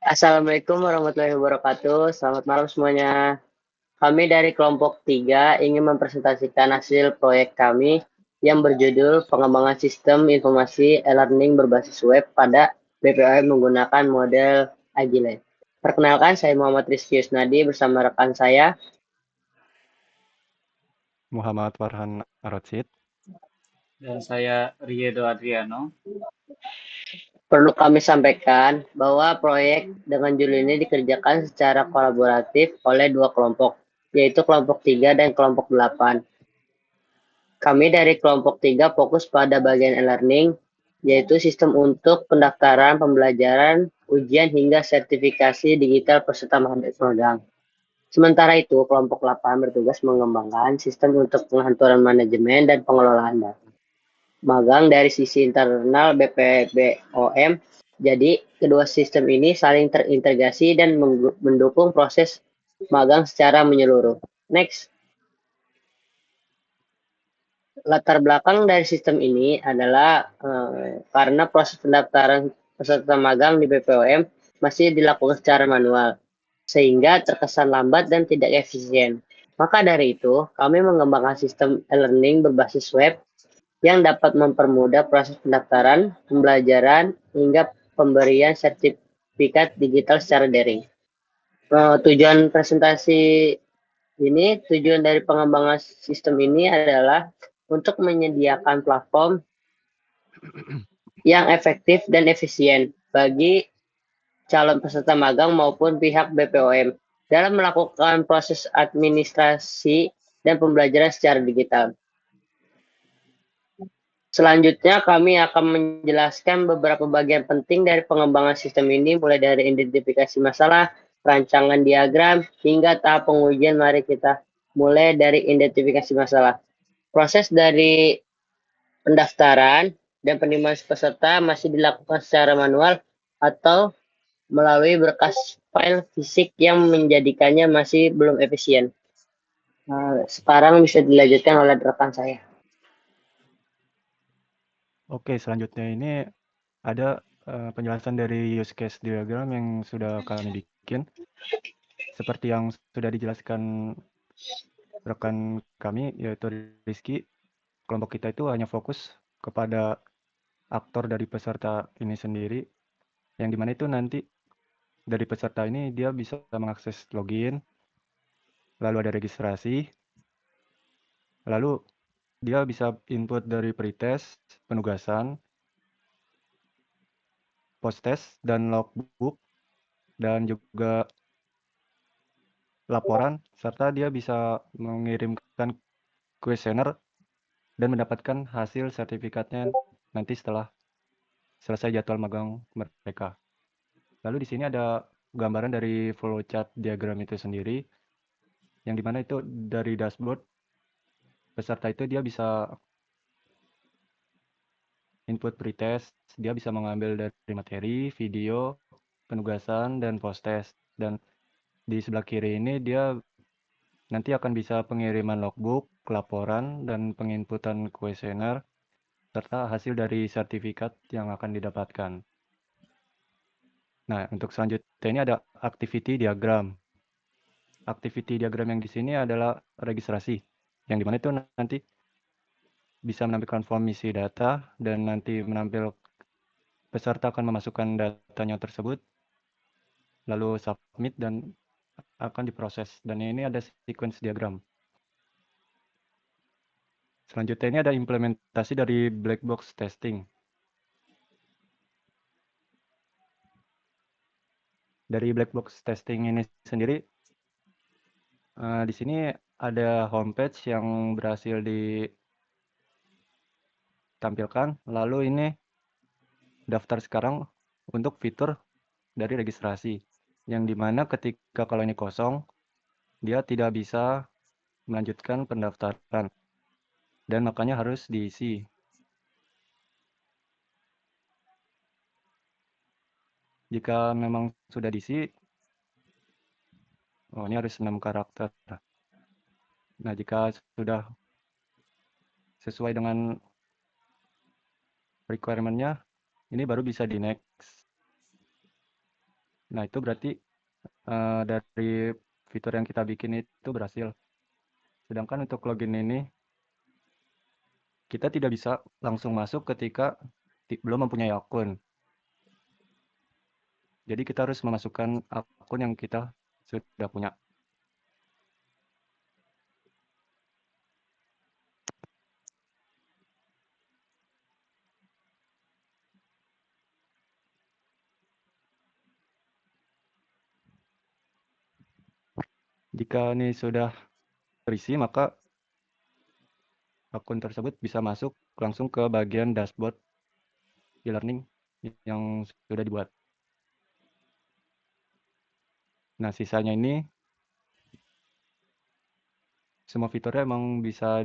Assalamualaikum warahmatullahi wabarakatuh. Selamat malam semuanya. Kami dari kelompok 3 ingin mempresentasikan hasil proyek kami yang berjudul Pengembangan Sistem Informasi E-Learning berbasis web pada BPOM menggunakan model Agile. Perkenalkan, saya Muhammad Rizky Yusnadi bersama rekan saya. Muhammad Farhan Arotsid. Dan saya Riedo Adriano. Perlu kami sampaikan bahwa proyek dengan judul ini dikerjakan secara kolaboratif oleh dua kelompok, yaitu kelompok 3 dan kelompok 8. Kami dari kelompok 3 fokus pada bagian e-learning, yaitu sistem untuk pendaftaran, pembelajaran, ujian, hingga sertifikasi digital peserta magang. Sementara itu, kelompok 8 bertugas mengembangkan sistem untuk pengaturan manajemen dan pengelolaan data magang dari sisi internal BPBOM. Jadi, kedua sistem ini saling terintegrasi dan mendukung proses magang secara menyeluruh. Next. Latar belakang dari sistem ini adalah karena proses pendaftaran peserta magang di BPOM masih dilakukan secara manual, sehingga terkesan lambat dan tidak efisien. Maka dari itu, kami mengembangkan sistem e-learning berbasis web yang dapat mempermudah proses pendaftaran, pembelajaran, hingga pemberian sertifikat digital secara daring. Tujuan dari pengembangan sistem ini adalah untuk menyediakan platform yang efektif dan efisien bagi calon peserta magang maupun pihak BPOM dalam melakukan proses administrasi dan pembelajaran secara digital. Selanjutnya, kami akan menjelaskan beberapa bagian penting dari pengembangan sistem ini, mulai dari identifikasi masalah, rancangan diagram, hingga tahap pengujian. Mari kita mulai dari identifikasi masalah. Proses dari pendaftaran dan penerimaan peserta masih dilakukan secara manual atau melalui berkas file fisik yang menjadikannya masih belum efisien. Sekarang bisa dilanjutkan oleh rekan saya. Oke, selanjutnya ini ada penjelasan dari use case diagram yang sudah kami bikin. Seperti yang sudah dijelaskan rekan kami, yaitu Rizky, kelompok kita itu hanya fokus kepada aktor dari peserta ini sendiri, yang dimana itu nanti dari peserta ini dia bisa mengakses login, lalu ada registrasi, lalu dia bisa input dari pretest, penugasan, post-test, dan logbook, dan juga laporan, serta dia bisa mengirimkan kuesioner dan mendapatkan hasil sertifikatnya nanti setelah selesai jadwal magang mereka. Lalu di sini ada gambaran dari flowchart diagram itu sendiri, yang dimana itu dari dashboard peserta itu dia bisa input pretest, dia bisa mengambil dari materi, video, penugasan, dan post-test. Dan di sebelah kiri ini dia nanti akan bisa pengiriman logbook, laporan, dan penginputan kuesioner, serta hasil dari sertifikat yang akan didapatkan. Nah, untuk selanjutnya ini ada activity diagram. Activity diagram yang di sini adalah registrasi, yang dimana itu nanti bisa menampilkan form isi data, dan nanti peserta akan memasukkan datanya tersebut, lalu submit, dan akan diproses. Dan ini ada sequence diagram. Selanjutnya ini ada implementasi dari black box testing. Dari black box testing ini sendiri, di sini ada homepage yang berhasil ditampilkan. Lalu ini daftar sekarang untuk fitur dari registrasi, yang dimana ketika kalau ini kosong, dia tidak bisa melanjutkan pendaftaran, dan makanya harus diisi. Jika memang sudah diisi, ini harus 6 karakter. Nah, jika sudah sesuai dengan requirement-nya, ini baru bisa di next. Nah, itu berarti dari fitur yang kita bikin itu berhasil. Sedangkan untuk login ini, kita tidak bisa langsung masuk ketika belum mempunyai akun. Jadi kita harus memasukkan akun yang kita sudah punya. Jika ini sudah terisi, maka akun tersebut bisa masuk langsung ke bagian dashboard e-learning yang sudah dibuat. Nah, sisanya ini semua fiturnya emang bisa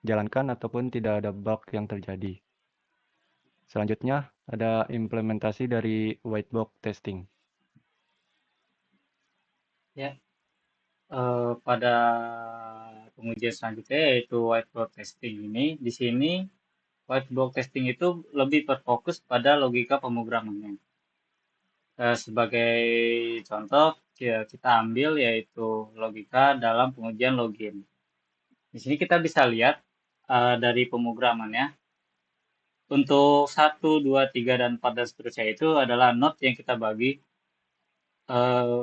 dijalankan ataupun tidak ada bug yang terjadi. Selanjutnya ada implementasi dari whiteboard testing. Ya, pada pengujian selanjutnya yaitu whiteboard testing ini, di sini whiteboard testing itu lebih berfokus pada logika pemrogramannya. Sebagai contoh, ya, kita ambil yaitu logika dalam pengujian login. Di sini kita bisa lihat dari pemrogramannya. Untuk 1, 2, 3, dan 4 dan seterusnya itu adalah node yang kita bagi.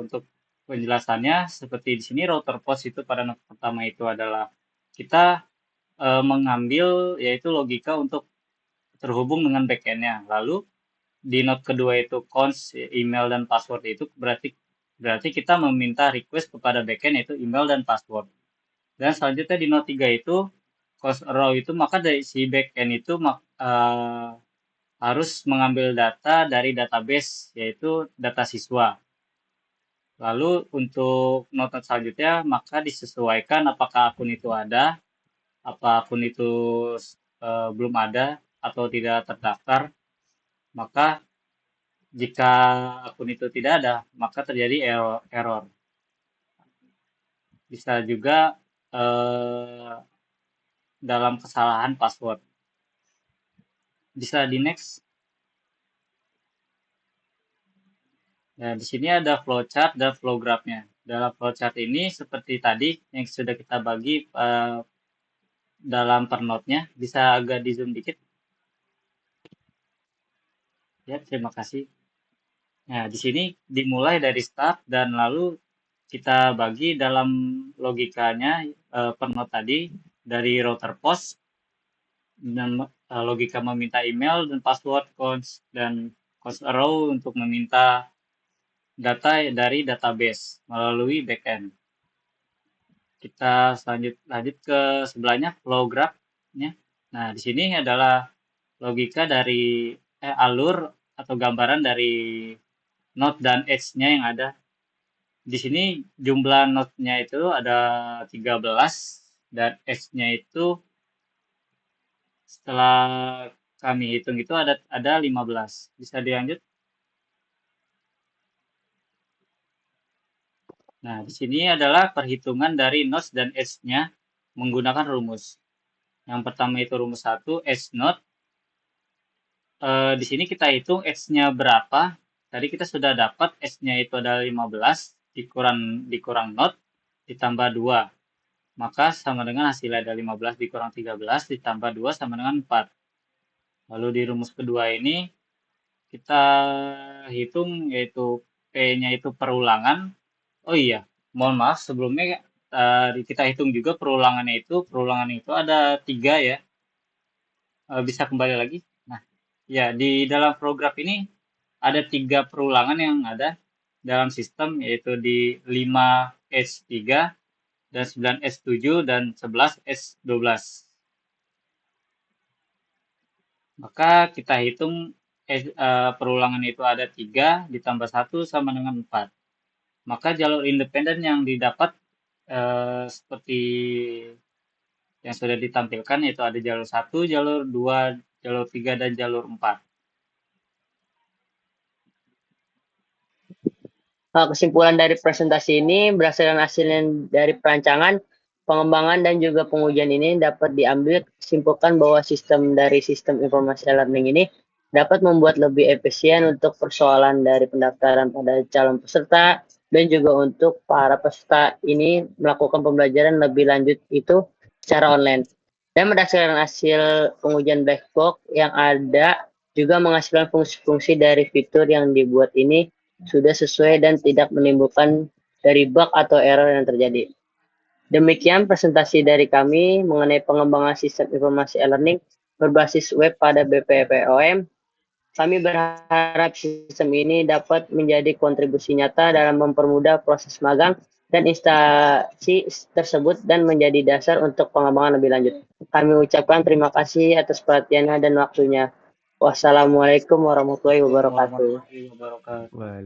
Untuk penjelasannya seperti di sini router post itu pada node pertama itu adalah kita mengambil yaitu logika untuk terhubung dengan backend-nya. Lalu di node kedua itu cons email dan password itu berarti kita meminta request kepada backend yaitu email dan password. Dan selanjutnya di node 3 itu cons row itu maka dari si backend itu harus mengambil data dari database yaitu data siswa. Lalu untuk node selanjutnya maka disesuaikan apakah akun itu ada, apa akun itu belum ada atau tidak terdaftar. Maka jika akun itu tidak ada, maka terjadi error. Bisa juga dalam kesalahan password. Bisa di next. Nah, di sini ada flowchart dan flow graph-nya. Dalam flowchart ini seperti tadi yang sudah kita bagi dalam per node-nya. Bisa agak di zoom dikit. Ya, terima kasih. Nah, di sini dimulai dari start dan lalu kita bagi dalam logikanya per node tadi dari router post dan logika meminta email dan password cons dan cons arrow untuk meminta data dari database melalui backend. Kita lanjut ke sebelahnya flow graph-nya. Nah, di sini adalah logika dari alur atau gambaran dari node dan edge-nya yang ada. Di sini jumlah node-nya itu ada 13 dan edge-nya itu setelah kami hitung itu ada 15. Bisa dilanjut? Nah, di sini adalah perhitungan dari nodes dan edge-nya menggunakan rumus. Yang pertama itu rumus 1, edge node. Di sini kita hitung edge-nya berapa. Tadi kita sudah dapat edge-nya itu adalah 15 dikurang node ditambah 2. Maka sama dengan hasilnya ada 15 dikurang 13 ditambah 2 sama dengan 4. Lalu di rumus kedua ini kita hitung yaitu P-nya itu perulangan. Oh iya, mohon maaf sebelumnya kita hitung juga perulangan itu ada 3 ya. Bisa kembali lagi. Nah, ya di dalam program ini ada 3 perulangan yang ada dalam sistem yaitu di 5S3 dan 9S7 dan 11S12. Maka kita hitung perulangan itu ada 3 ditambah 1 sama dengan 4. Maka jalur independen yang didapat seperti yang sudah ditampilkan yaitu ada jalur 1, jalur 2, jalur 3, dan jalur 4. Kesimpulan dari presentasi ini berdasarkan hasilnya dari perancangan, pengembangan, dan juga pengujian ini dapat diambil kesimpulan bahwa sistem informasi learning ini dapat membuat lebih efisien untuk persoalan dari pendaftaran pada calon peserta dan juga untuk para peserta ini melakukan pembelajaran lebih lanjut itu secara online. Dan berdasarkan hasil pengujian black box yang ada juga menghasilkan fungsi-fungsi dari fitur yang dibuat ini sudah sesuai dan tidak menimbulkan dari bug atau error yang terjadi. Demikian presentasi dari kami mengenai pengembangan sistem informasi e-learning berbasis web pada BPPOM. Kami berharap sistem ini dapat menjadi kontribusi nyata dalam mempermudah proses magang dan instansi tersebut dan menjadi dasar untuk pengembangan lebih lanjut. Kami ucapkan terima kasih atas perhatiannya dan waktunya. Wassalamualaikum warahmatullahi wabarakatuh. Warahmatullahi wabarakatuh.